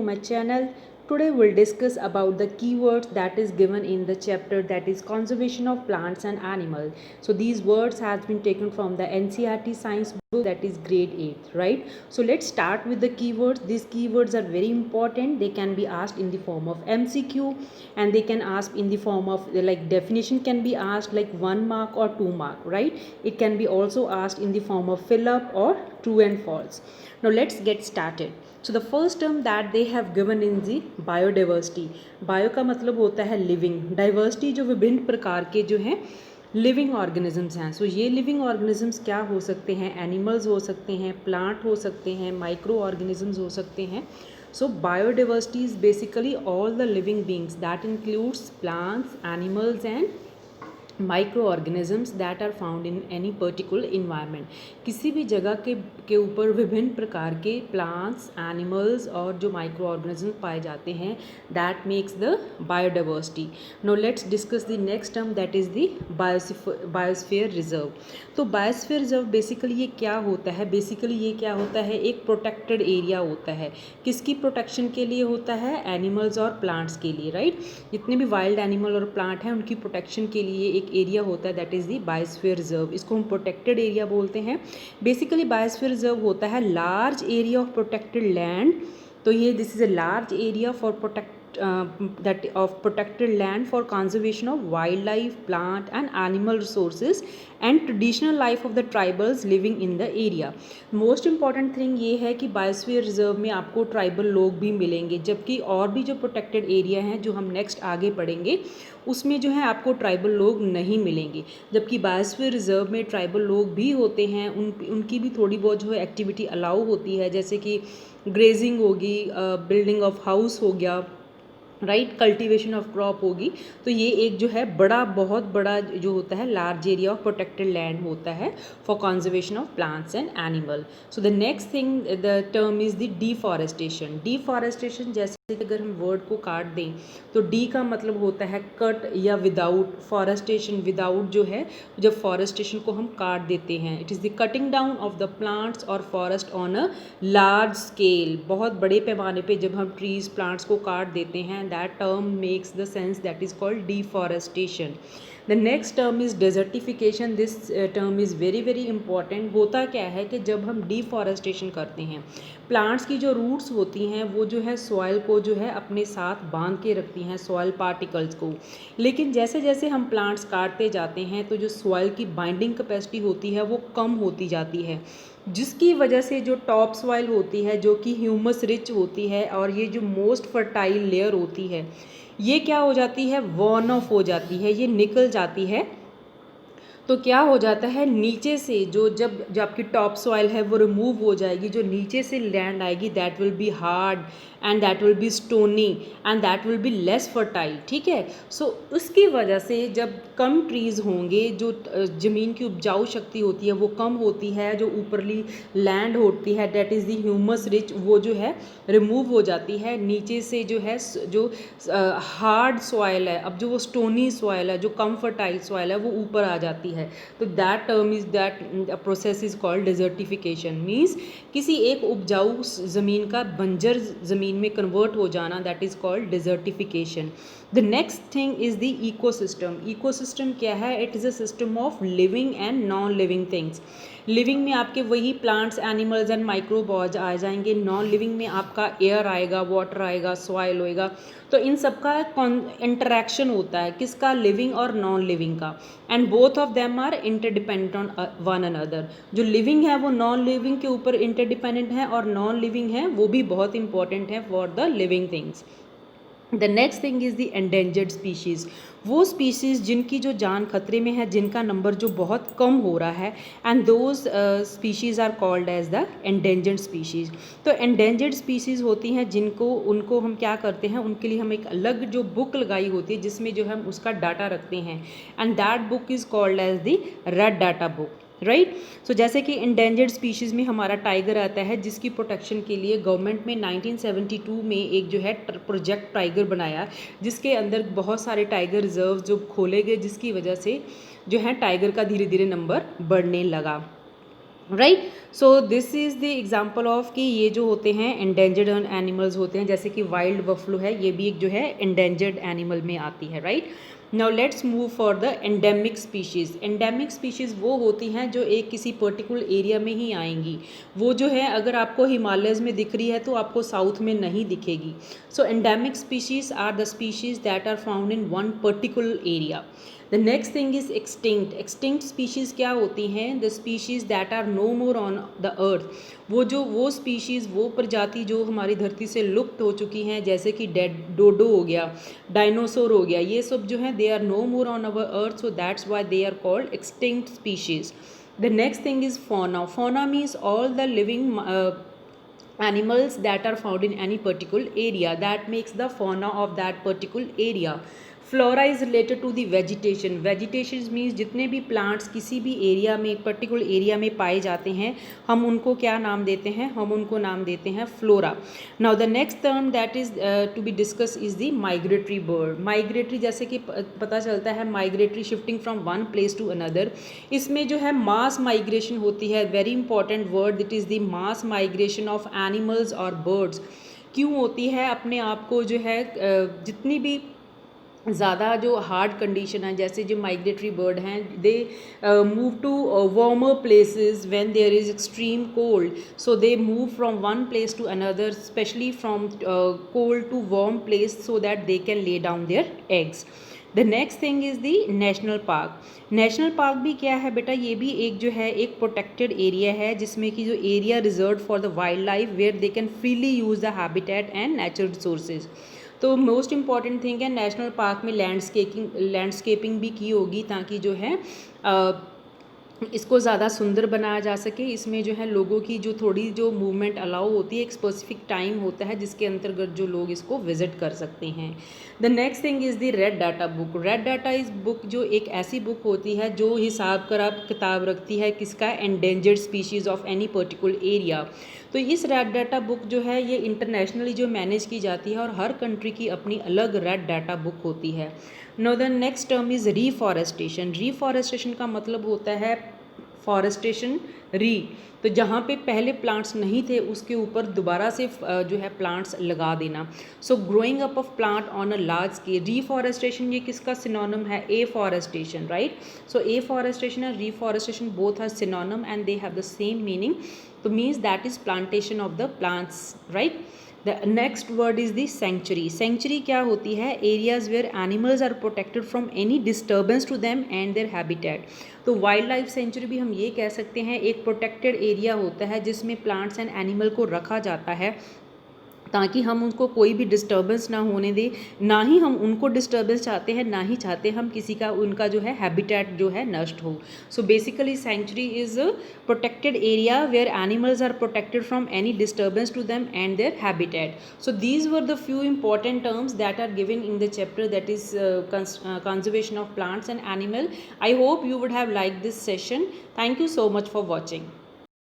to my channel. Today we'll discuss about the keywords that is given in the chapter that is conservation of plants and animals. So these words has been taken from the NCERT science book that is grade 8th, right? So let's start with the keywords. These keywords are very important. They can be asked in the form of MCQ and they can ask in the form of like definition can be asked like 1 mark or 2 mark, right? It can be also asked in the form of fill up or true and false. Now let's get started. So the first term that they have given in the biodiversity. Bio का मतलब होता है living, diversity जो विभिन्न प्रकार के जो हैं लिविंग ऑर्गेनिजम्स हैं. सो ये लिविंग ऑर्गेनिजम्स क्या हो सकते हैं? एनिमल्स हो सकते हैं, प्लांट हो सकते हैं, माइक्रो ऑर्गेनिजम्स हो सकते हैं. So biodiversity is basically all the living beings that includes plants, animals and microorganisms that are found in any particular environment. किसी भी जगह के ऊपर विभिन्न प्रकार के प्लांट्स, एनिमल्स और जो माइक्रो ऑर्गेनिजम्स पाए जाते हैं that makes the biodiversity. Now let's discuss the next term that is the biosphere reserve. तो बायोस्फीयर रिजर्व बेसिकली ये क्या होता है? बेसिकली ये क्या होता है? एक प्रोटेक्टेड एरिया होता है. किसकी प्रोटेक्शन के लिए होता है? एनिमल्स और प्लांट्स के लिए, राइट? जितने भी वाइल्ड एनिमल और प्लांट हैं उनकी प्रोटेक्शन के लिए एक एरिया होता है that is the biosphere reserve. इसको हम प्रोटेक्टेड एरिया बोलते हैं. बेसिकली बायोस्फीयर रिजर्व होता है large area of protected land. तो ये this is a large area for that of protected land for conservation of wildlife, plant and animal resources and traditional life of the tribals living in the area. Most important thing ये है कि biosphere reserve में आपको tribal लोग भी मिलेंगे, जबकि और भी जो प्रोटेक्टेड एरिया हैं जो हम नेक्स्ट आगे पढ़ेंगे उसमें जो है आपको ट्राइबल लोग नहीं मिलेंगे. जबकि बायोस्फीयर रिजर्व में ट्राइबल लोग भी होते हैं, उनकी भी थोड़ी बहुत जो है एक्टिविटी अलाउ होती है, जैसे कि ग्रेजिंग होगी, बिल्डिंग ऑफ हाउस हो गया, राइट, कल्टीवेशन ऑफ क्रॉप होगी. तो ये एक जो है बहुत बड़ा जो होता है large area of protected land होता है for conservation of plants and animal. So the next thing the term is the deforestation. Deforestation जैसे कि अगर हम वर्ड को काट दें तो डी का मतलब होता है कट या विदाउट. फॉरेस्टेशन विदाउट जो है, जब फॉरेस्टेशन को हम काट देते हैं, it is the cutting down of the plants और forest on a large scale. बहुत बड़े पैमाने पे जब हम ट्रीज प्लांट्स को काट देते हैं, that term makes the sense that is called deforestation. The next term is desertification. This term is very important. होता क्या है कि जब हम deforestation करते हैं, प्लांट्स की जो रूट्स होती हैं वो जो है सॉइल को जो है अपने साथ बांध के रखती हैं, सॉइल पार्टिकल्स को. लेकिन जैसे जैसे हम प्लांट्स काटते जाते हैं तो जो सॉइल की बाइंडिंग कैपेसिटी होती है वो कम होती जाती है, जिसकी वजह से जो टॉप सॉइल होती है जो कि ह्यूमस रिच होती है और ये जो मोस्ट फर्टाइल लेयर होती है ये क्या हो जाती है? वॉर्न ऑफ हो जाती है, ये निकल जाती है. तो क्या हो जाता है, नीचे से जब आपकी टॉप सॉइल है वो रिमूव हो जाएगी, जो नीचे से लैंड आएगी that will be hard and that will be stony and that will be less fertile. ठीक है. सो उसकी वजह से जब कम ट्रीज़ होंगे, जो ज़मीन की उपजाऊ शक्ति होती है वो कम होती है, जो ऊपरली लैंड होती है that is the humus rich वो जो है रिमूव हो जाती है. नीचे से जो है जो हार्ड सॉइल है, अब जो वो स्टोनी सॉइल है, जो कम फर्टाइल सॉइल है वो ऊपर आ जाती है. तो that term is that process is called desertification. Means किसी एक उपजाऊ ज़मीन का बंजर ज़मीन में कन्वर्ट हो जाना, that is called desertification. The next thing is the ecosystem. Ecosystem क्या है? It is a system of living and non living things. Living में आपके वही प्लांट्स, एनिमल्स एंड माइक्रोबॉज आ जाएंगे. नॉन लिविंग में आपका एयर आएगा, वाटर आएगा, सॉइल होएगा. तो इन सबका इंटरेक्शन होता है, किसका? लिविंग और नॉन लिविंग का. And both of them are interdependent on one another. जो लिविंग है वो नॉन लिविंग के ऊपर इंटरडिपेंडेंट है और नॉन लिविंग है वो भी बहुत इंपॉर्टेंट है for the living things. The next thing is the endangered species. वो स्पीशीज़ जिनकी जो जान खतरे में है, जिनका नंबर जो बहुत कम हो रहा है, and those species are called as the endangered species. तो एंडेंजर्ड स्पीशीज़ होती हैं उनको हम क्या करते हैं, उनके लिए हम एक अलग जो बुक लगाई होती है जिसमें जो हम उसका डाटा रखते हैं, and that book is called as the red data book, right. So जैसे कि इंडेंजर्ड स्पीशीज़ में हमारा टाइगर आता है, जिसकी प्रोटेक्शन के लिए गवर्नमेंट में 1972 में एक जो है प्रोजेक्ट टाइगर बनाया, जिसके अंदर बहुत सारे टाइगर रिजर्व जो खोले गए, जिसकी वजह से जो है टाइगर का धीरे धीरे नंबर बढ़ने लगा. Right. So this is the example of कि ये जो होते हैं एंडेंजर्ड एनिमल्स होते हैं, जैसे कि वाइल्ड बफलो है, ये भी एक जो है एंडेंजर्ड एनिमल में आती है, right. Now let's move for the endemic species. Endemic species वो होती हैं जो एक किसी पर्टिकुलर एरिया में ही आएंगी। वो जो है अगर आपको हिमालयज़ में दिख रही है तो आपको साउथ में नहीं दिखेगी। So endemic species are the species that are found in one particular area. The next thing is extinct. Extinct species क्या होती हैं? The species that are no more on the earth. वो स्पीशीज़, वो प्रजाति जो हमारी धरती से लुप्त हो चुकी हैं, जैसे कि डेड डोडो हो गया, डायनासोर हो गया, ये सब जो है they are no more on our earth, so that's why they are called extinct species. The next thing is fauna. Fauna means all the living animals that are found in any particular area, that makes the fauna of that particular area. Flora is related to the vegetation. Vegetation means जितने भी plants किसी भी area में, particular area में पाए जाते हैं, हम उनको क्या नाम देते हैं? हम उनको नाम देते हैं flora. Now the next term that is to be discuss is the migratory bird. Migratory जैसे कि पता चलता है migratory shifting from one place to another. इसमें जो है मास माइग्रेशन होती है, very important word, it is the mass migration of animals और बर्ड्स। क्यों होती है? अपने आप को जो है जितनी भी ज़्यादा जो हार्ड कंडीशन है, जैसे जो माइग्रेटरी बर्ड हैं, they move to warmer places when there is extreme cold, so they move from one place to another, specially from cold to warm place, so that they can lay down their eggs. The next thing is the national park. National park भी क्या है बेटा? ये भी एक जो है एक प्रोटेक्टेड एरिया है, जिसमें कि जो area reserve for the wild life, where they can freely use the habitat and natural resources. तो मोस्ट इंपॉर्टेंट थिंग है, नेशनल पार्क में लैंडस्केपिंग भी की होगी, ताकि जो है इसको ज़्यादा सुंदर बनाया जा सके। इसमें जो है लोगों की जो थोड़ी जो मूवमेंट अलाउ होती है, एक स्पेसिफिक टाइम होता है जिसके अंतर्गत जो लोग इसको विजिट कर सकते हैं। The next thing is the red data book. Red data इस बुक जो एक ऐसी बुक होती है जो हिसाब किताब रखती है किसका? Endangered species of any particular area. तो इस रेड डाटा बुक जो है ये इंटरनेशनली जो मैनेज की जाती है, और हर कंट्री की अपनी अलग रेड डाटा बुक होती है। No the next term is reforestation. Reforestation का मतलब होता है फॉरेस्टेशन री, तो जहाँ पे पहले प्लांट्स नहीं थे उसके ऊपर दोबारा से जो है प्लांट्स लगा देना। So growing up of plant on a large scale. Reforestation ये किसका सिनोनिम है? Afforestation, right. So afforestation and reforestation both are synonym and they have the same meaning, तो means that is plantation of the plants, right. The next word is the sanctuary. Sanctuary क्या होती है? Areas where animals are protected from any disturbance to them and their habitat. तो wildlife sanctuary भी हम ये कह सकते हैं, एक प्रोटेक्टेड एरिया होता है जिसमें प्लांट्स एंड एनिमल को रखा जाता है, ताकि हम उनको कोई भी डिस्टर्बेंस ना होने दें, ना ही हम उनको डिस्टर्बेंस चाहते हैं, ना ही चाहते हम किसी का उनका जो है हैबिटेट जो है नष्ट हो। So basically sanctuary is a protected area where animals are protected from any disturbance to them and their habitat. So these were the few important terms that are given in the chapter that is conservation of plants and animal. I hope you would have liked this session. Thank you so much for watching.